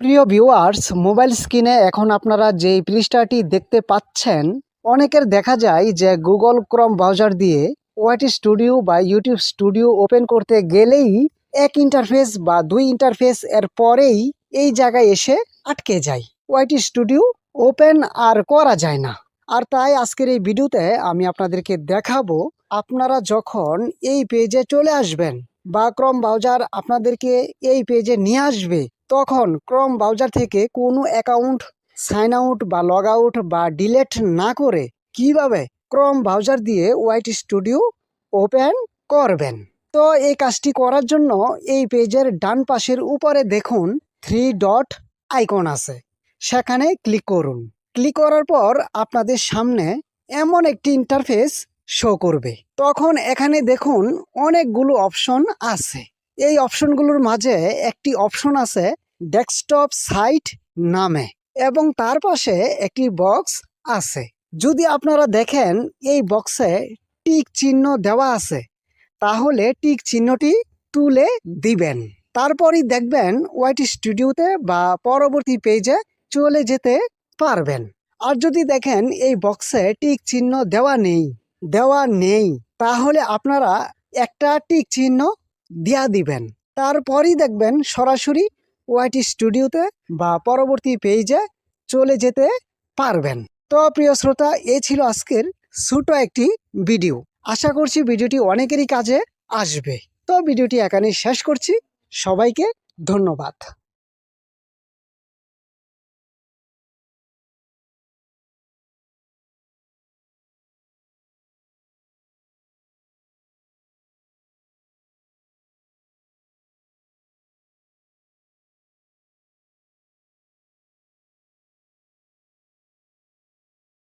প্রিয় viewers, mobile স্ক্রিনে এখন আপনারা যে পৃষ্ঠাটি দেখতে পাচ্ছেন, অনেকের দেখা যায় যে গুগল ক্রোম ব্রাউজার দিয়ে ওয়াইটি স্টুডিও বা ইউটিউব স্টুডিও ওপেন করতে গেলেই এক ইন্টারফেস বা দুই ইন্টারফেস এর পরেই এই জায়গায় এসে আটকে যায়। ওয়াইটি স্টুডিও ওপেন আর করা যায় না। আর তাই আজকের এই ভিডিওতে আমি আপনাদেরকে দেখাবো, আপনারা যখন এই পেজে চলে আসবেন বা ক্রোম ব্রাউজার আপনাদেরকে এই পেজে নিয়ে আসবে, তখন ক্রোম ব্রাউজার থেকে কোনো অ্যাকাউন্ট সাইন আউট বা লগ আউট বা ডিলেট না করে কিভাবে ক্রোম ব্রাউজার দিয়ে ওয়াইটি স্টুডিও ওপেন করবেন। তো এই কাজটি করার জন্য এই পেজের ডান পাশের উপরে দেখুন 3 ডট আইকন আছে, সেখানে ক্লিক করুন। ক্লিক করার পর আপনাদের সামনে এমন একটি ইন্টারফেস শো করবে। তখন এখানে দেখুন অনেকগুলো অপশন আছে। এই অপশনগুলোর মাঝে একটি অপশন আছে ডেস্কটপ সাইট নামে, এবং তার পাশে একটি বক্স আছে। যদি আপনারা দেখেন এই বক্সে টিক চিহ্ন দেওয়া আছে, তাহলে টিক চিহ্নটি তুলে দিবেন। তারপরই দেখবেন ওয়াইটি স্টুডিওতে বা পরবর্তী পেজে চলে যেতে পারবেন। আর যদি দেখেন এই বক্সে টিক চিহ্ন দেওয়া নেই, তাহলে আপনারা একটা টিক চিহ্ন দিয়া দিবেন। তারপরই দেখবেন সরাসরি ওয়াইটি স্টুডিওতে বা পরবর্তী পেজে চলে যেতে পারবেন। তো প্রিয় শ্রোতা, এই ছিল আজকের ছোট একটি ভিডিও। আশা করছি ভিডিওটি অনেকেরই কাজে আসবে। তো ভিডিওটি এখানেই শেষ করছি। সবাইকে ধন্যবাদ।